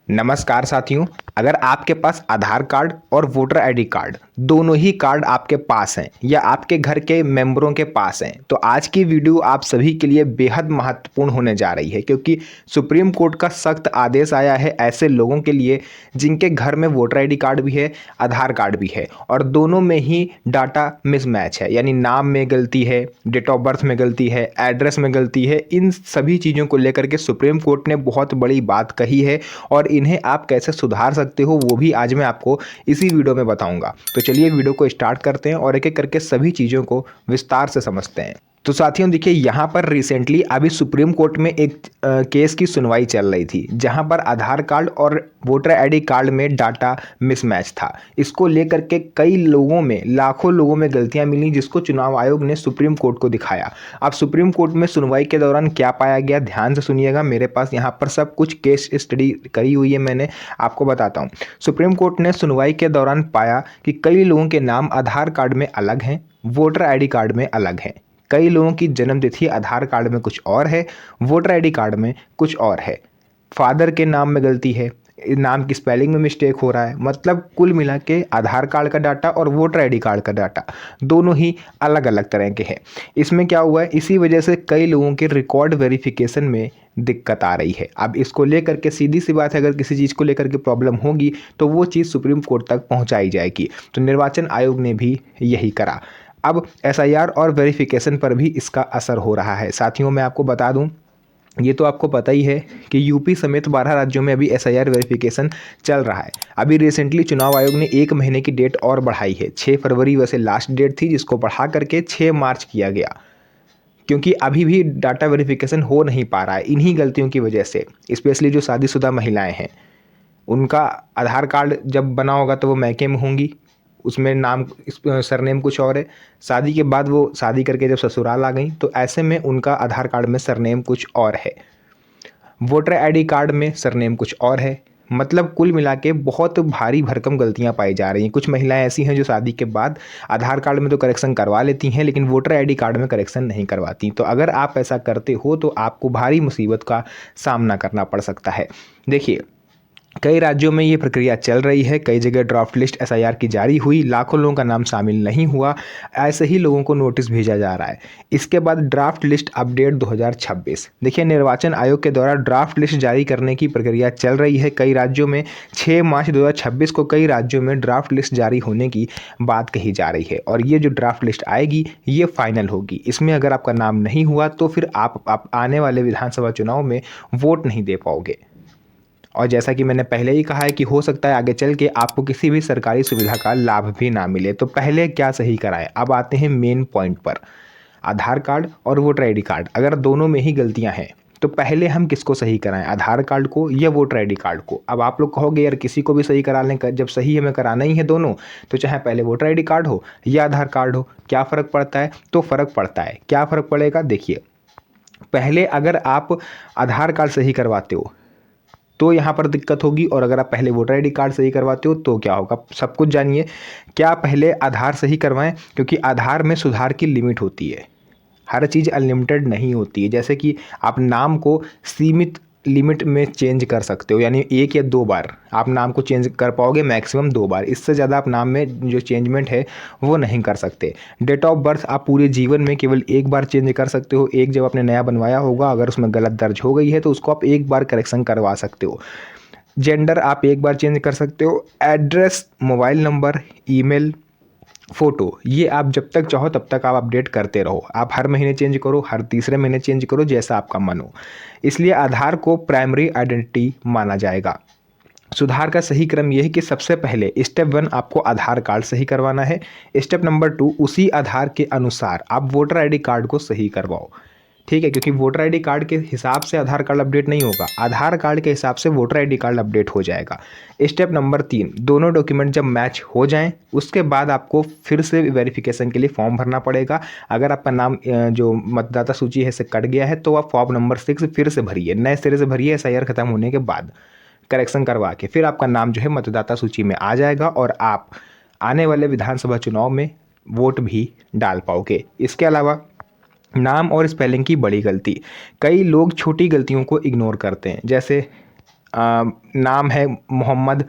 नमस्कार साथियों। अगर आपके पास आधार कार्ड और वोटर आईडी कार्ड दोनों ही कार्ड आपके पास हैं या आपके घर के मेंबरों के पास हैं तो आज की वीडियो आप सभी के लिए बेहद महत्वपूर्ण होने जा रही है, क्योंकि सुप्रीम कोर्ट का सख्त आदेश आया है ऐसे लोगों के लिए जिनके घर में वोटर आईडी कार्ड भी है, आधार कार्ड भी है और दोनों में ही डाटा मिसमैच है, यानी नाम में गलती है, डेट ऑफ बर्थ में गलती है, एड्रेस में गलती है। इन सभी चीज़ों को लेकर के सुप्रीम कोर्ट ने बहुत बड़ी बात कही है और इन्हें आप कैसे सुधार सकते हो वो भी आज मैं आपको इसी वीडियो में बताऊंगा। तो चलिए वीडियो को स्टार्ट करते हैं और एक एक करके सभी चीज़ों को विस्तार से समझते हैं। तो साथियों देखिए, यहाँ पर रिसेंटली अभी सुप्रीम कोर्ट में एक केस की सुनवाई चल रही थी जहाँ पर आधार कार्ड और वोटर आईडी कार्ड में डाटा मिसमैच था। इसको लेकर के कई लोगों में, लाखों लोगों में गलतियाँ मिली, जिसको चुनाव आयोग ने सुप्रीम कोर्ट को दिखाया। अब सुप्रीम कोर्ट में सुनवाई के दौरान क्या पाया गया, ध्यान से सुनिएगा। मेरे पास यहाँ पर सब कुछ केस स्टडी करी हुई है, मैंने आपको बताता हूँ। सुप्रीम कोर्ट ने सुनवाई के दौरान पाया कि कई लोगों के नाम आधार कार्ड में अलग हैं, वोटर आईडी कार्ड में अलग हैं। कई लोगों की जन्मतिथि आधार कार्ड में कुछ और है, वोटर आईडी कार्ड में कुछ और है। फादर के नाम में गलती है, नाम की स्पेलिंग में मिस्टेक हो रहा है। मतलब कुल मिला के आधार कार्ड का डाटा और वोटर आईडी कार्ड का डाटा दोनों ही अलग अलग तरह के हैं। इसमें क्या हुआ है, इसी वजह से कई लोगों के रिकॉर्ड वेरिफिकेशन में दिक्कत आ रही है। अब इसको लेकर के सीधी सी बात है, अगर किसी चीज़ को लेकर के प्रॉब्लम होगी तो वो चीज़ सुप्रीम कोर्ट तक पहुंचाई जाएगी। तो निर्वाचन आयोग ने भी यही करा। अब एसआईआर और वेरिफिकेशन पर भी इसका असर हो रहा है। साथियों मैं आपको बता दूं, ये तो आपको पता ही है कि यूपी समेत 12 राज्यों में अभी एसआईआर वेरिफिकेशन चल रहा है। अभी रिसेंटली चुनाव आयोग ने 1 महीने की डेट और बढ़ाई है। 6 फरवरी वैसे लास्ट डेट थी, जिसको बढ़ा करके 6 मार्च किया गया, क्योंकि अभी भी डाटा वेरिफिकेशन हो नहीं पा रहा है इन्हीं गलतियों की वजह से। स्पेशली जो शादीशुदा महिलाएं हैं, उनका आधार कार्ड जब बना होगा तो वो मैके में होंगी, उसमें नाम सरनेम कुछ और है। शादी के बाद वो शादी करके जब ससुराल आ गई तो ऐसे में उनका आधार कार्ड में सरनेम कुछ और है, वोटर आईडी कार्ड में सरनेम कुछ और है। मतलब कुल मिला के बहुत भारी भरकम गलतियां पाई जा रही हैं। कुछ महिलाएं ऐसी हैं जो शादी के बाद आधार कार्ड में तो करेक्शन करवा लेती हैं, लेकिन वोटर आईडी कार्ड में करेक्शन नहीं करवाती। तो अगर आप ऐसा करते हो तो आपको भारी मुसीबत का सामना करना पड़ सकता है। देखिए, कई राज्यों में ये प्रक्रिया चल रही है। कई जगह ड्राफ्ट लिस्ट एसआईआर की जारी हुई, लाखों लोगों का नाम शामिल नहीं हुआ, ऐसे ही लोगों को नोटिस भेजा जा रहा है। इसके बाद ड्राफ्ट लिस्ट अपडेट 2026। देखिए, निर्वाचन आयोग के द्वारा ड्राफ्ट लिस्ट जारी करने की प्रक्रिया चल रही है कई राज्यों में। 6 मार्च 2026 को कई राज्यों में ड्राफ्ट लिस्ट जारी होने की बात कही जा रही है और ये जो ड्राफ्ट लिस्ट आएगी ये फाइनल होगी। इसमें अगर आपका नाम नहीं हुआ तो फिर आप आने वाले विधानसभा चुनाव में वोट नहीं दे पाओगे। और जैसा कि मैंने पहले ही कहा है कि हो सकता है आगे चल के आपको किसी भी सरकारी सुविधा का लाभ भी ना मिले। तो पहले क्या सही कराएं। अब आते हैं मेन पॉइंट पर। आधार कार्ड और वोटर आईडी कार्ड अगर दोनों में ही गलतियां हैं तो पहले हम किसको सही कराएं, आधार कार्ड को या वोटर आईडी कार्ड को। अब आप लोग कहोगे यार किसी को भी सही करा लें, जब सही हमें कराना ही है दोनों, तो चाहे पहले वोटर आईडी कार्ड हो या आधार कार्ड हो, क्या फ़र्क पड़ता है। तो फ़र्क पड़ता है। क्या फ़र्क पड़ेगा, देखिए, पहले अगर आप आधार कार्ड सही करवाते हो तो यहाँ पर दिक्कत होगी, और अगर आप पहले वोटर आईडी कार्ड सही करवाते हो तो क्या होगा, सब कुछ जानिए। क्या पहले आधार सही करवाएं, क्योंकि आधार में सुधार की लिमिट होती है। हर चीज़ अनलिमिटेड नहीं होती है। जैसे कि आप नाम को सीमित लिमिट में चेंज कर सकते हो, यानी 1 या 2 बार आप नाम को चेंज कर पाओगे, मैक्सिमम 2 बार। इससे ज़्यादा आप नाम में जो चेंजमेंट है वो नहीं कर सकते। डेट ऑफ बर्थ आप पूरे जीवन में केवल 1 बार चेंज कर सकते हो। एक जब आपने नया बनवाया होगा, अगर उसमें गलत दर्ज हो गई है तो उसको आप 1 बार करेक्शन करवा सकते हो। जेंडर आप 1 बार चेंज कर सकते हो। Address, mobile number, email, photo, ये आप जब तक चाहो तब तक आप अपडेट करते रहो। आप हर महीने चेंज करो, हर तीसरे महीने चेंज करो, जैसा आपका मन हो। इसलिए आधार को प्राइमरी आइडेंटिटी माना जाएगा। सुधार का सही क्रम यह है कि सबसे पहले स्टेप 1 आपको आधार कार्ड सही करवाना है। स्टेप नंबर 2 उसी आधार के अनुसार आप वोटर आईडी कार्ड को सही करवाओ। ठीक है, क्योंकि वोटर आईडी कार्ड के हिसाब से आधार कार्ड अपडेट नहीं होगा, आधार कार्ड के हिसाब से वोटर आईडी कार्ड अपडेट हो जाएगा। स्टेप नंबर 3, दोनों डॉक्यूमेंट जब मैच हो जाएं उसके बाद आपको फिर से वेरिफिकेशन के लिए फॉर्म भरना पड़ेगा। अगर आपका नाम जो मतदाता सूची है से कट गया है तो आप फॉर्म नंबर 6 फिर से भरिए, नए सिरे से भरिए। एसआईआर खत्म होने के बाद करेक्शन करवा के फिर आपका नाम जो है मतदाता सूची में आ जाएगा और आप आने वाले विधानसभा चुनाव में वोट भी डाल पाओगे। इसके अलावा नाम और स्पेलिंग की बड़ी गलती, कई लोग छोटी गलतियों को इग्नोर करते हैं। जैसे नाम है मोहम्मद,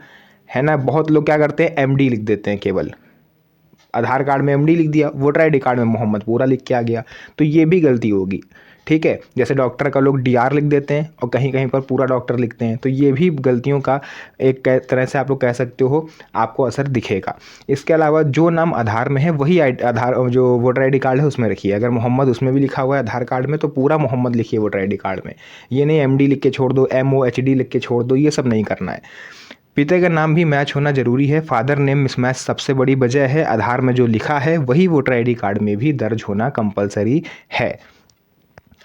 है ना। बहुत लोग क्या करते हैं, एमडी लिख देते हैं केवल, आधार कार्ड में एमडी लिख दिया, वोटर आईडी कार्ड में मोहम्मद पूरा लिख के आ गया, तो ये भी गलती होगी। ठीक है, जैसे डॉक्टर का लोग डीआर लिख देते हैं और कहीं कहीं पर पूरा डॉक्टर लिखते हैं, तो ये भी गलतियों का एक तरह से आप लोग कह सकते हो आपको असर दिखेगा। इसके अलावा जो नाम आधार में है वही आधार जो वोटर आईडी कार्ड है उसमें रखिए। अगर मोहम्मद उसमें भी लिखा हुआ है आधार कार्ड में, तो पूरा मोहम्मद लिखिए वोटर आईडी कार्ड में। ये नहीं एमडी लिख के छोड़ दो, MOHD लिख के छोड़ दो, ये सब नहीं करना है। पिता का नाम भी मैच होना जरूरी है। फादर नेम मिसमैच सबसे बड़ी वजह है। आधार में जो लिखा है वही वोटर आईडी कार्ड में भी दर्ज होना कंपलसरी है।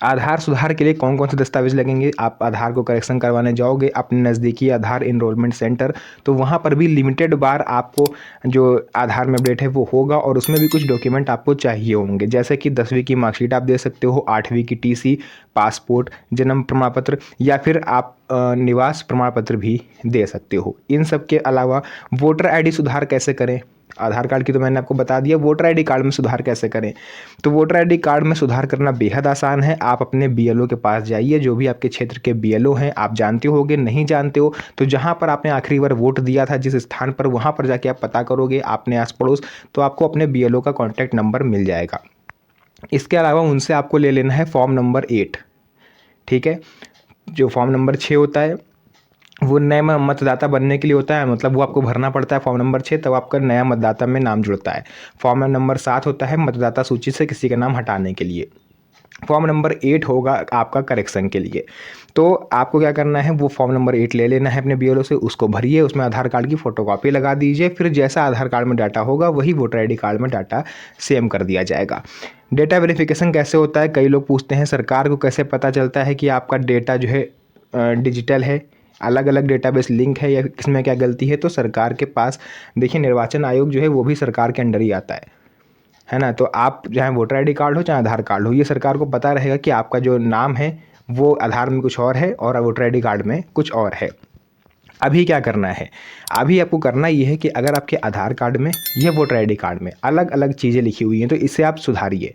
आधार सुधार के लिए कौन कौन से दस्तावेज लगेंगे? आप आधार को करेक्शन करवाने जाओगे अपने नज़दीकी आधार इनरोलमेंट सेंटर, तो वहाँ पर भी लिमिटेड बार आपको जो आधार में अपडेट है वो होगा, और उसमें भी कुछ डॉक्यूमेंट आपको चाहिए होंगे, जैसे कि 10वीं की मार्कशीट आप दे सकते हो, 8वीं की TC, पासपोर्ट, जन्म प्रमाण पत्र, या फिर आप निवास प्रमाण पत्र भी दे सकते हो। इन सब के अलावा वोटर आईडी सुधार कैसे करें? आधार कार्ड की तो मैंने आपको बता दिया, वोटर आईडी कार्ड में सुधार कैसे करें? तो वोटर आईडी कार्ड में सुधार करना बेहद आसान है। आप अपने BLO के पास जाइए, जो भी आपके क्षेत्र के BLO हैं, आप जानते होगे, नहीं जानते हो तो जहां पर आपने आखिरी बार वोट दिया था जिस स्थान पर, वहां पर जाके आप पता करोगे अपने आस पड़ोस, तो आपको अपने BLO का कॉन्टैक्ट नंबर मिल जाएगा। इसके अलावा उनसे आपको ले लेना है फॉर्म नंबर 8। ठीक है, जो फॉर्म नंबर 6 होता है वो नए मतदाता बनने के लिए होता है, मतलब वो आपको भरना पड़ता है फॉर्म नंबर 6, तब आपका नया मतदाता में नाम जुड़ता है। फॉर्म नंबर 7 होता है मतदाता सूची से किसी का नाम हटाने के लिए। फॉर्म नंबर 8 होगा आपका करेक्शन के लिए। तो आपको क्या करना है, वो फॉर्म नंबर 8 ले लेना है अपने BLO से, उसको भरिए, उसमें आधार कार्ड की फ़ोटोकॉपी लगा दीजिए, फिर जैसा आधार कार्ड में डाटा होगा वही वोटर आईडी कार्ड में डाटा सेम कर दिया जाएगा। डेटा वेरिफिकेशन कैसे होता है? कई लोग पूछते हैं सरकार को कैसे पता चलता है कि आपका डेटा जो है डिजिटल है, अलग अलग डेटाबेस लिंक है, या किसमें क्या गलती है? तो सरकार के पास देखिए, निर्वाचन आयोग जो है वो भी सरकार के अंडर ही आता है ना। तो आप चाहे वोटर आईडी कार्ड हो चाहे आधार कार्ड हो, ये सरकार को पता रहेगा कि आपका जो नाम है वो आधार में कुछ और है और वोटर आईडी कार्ड में कुछ और है। अभी क्या करना है? अभी आपको करना ये है कि अगर आपके आधार कार्ड में या वोटर आईडी कार्ड में अलग अलग चीज़ें लिखी हुई हैं तो इसे आप सुधारिए,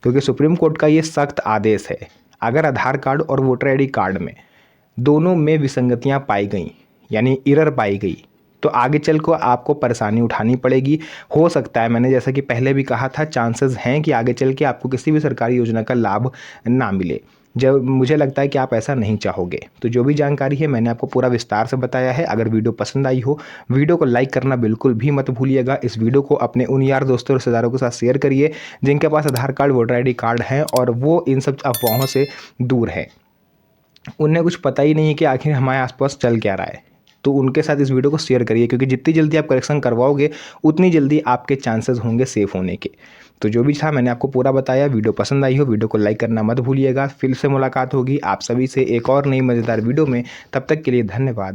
क्योंकि सुप्रीम कोर्ट का ये सख्त आदेश है। अगर आधार कार्ड और वोटर आईडी कार्ड में दोनों में विसंगतियां पाई गई, यानी एरर पाई गई, तो आगे चल को आपको परेशानी उठानी पड़ेगी। हो सकता है, मैंने जैसा कि पहले भी कहा था, चांसेस हैं कि आगे चल के आपको किसी भी सरकारी योजना का लाभ ना मिले। जब मुझे लगता है कि आप ऐसा नहीं चाहोगे। तो जो भी जानकारी है मैंने आपको पूरा विस्तार से बताया है। अगर वीडियो पसंद आई हो, वीडियो को लाइक करना बिल्कुल भी मत भूलिएगा। इस वीडियो को अपने उन यार दोस्तों रिश्तेदारों के साथ शेयर करिए जिनके पास आधार कार्ड वोटर आईडी कार्ड हैं और वो इन सब अफवाहों से दूर है, उन्हें कुछ पता ही नहीं है कि आखिर हमारे आसपास चल क्या रहा है। तो उनके साथ इस वीडियो को शेयर करिए, क्योंकि जितनी जल्दी आप करेक्शन करवाओगे उतनी जल्दी आपके चांसेस होंगे सेफ होने के। तो जो भी था मैंने आपको पूरा बताया। वीडियो पसंद आई हो, वीडियो को लाइक करना मत भूलिएगा। फिर से मुलाकात होगी आप सभी से एक और नई मज़ेदार वीडियो में। तब तक के लिए धन्यवाद।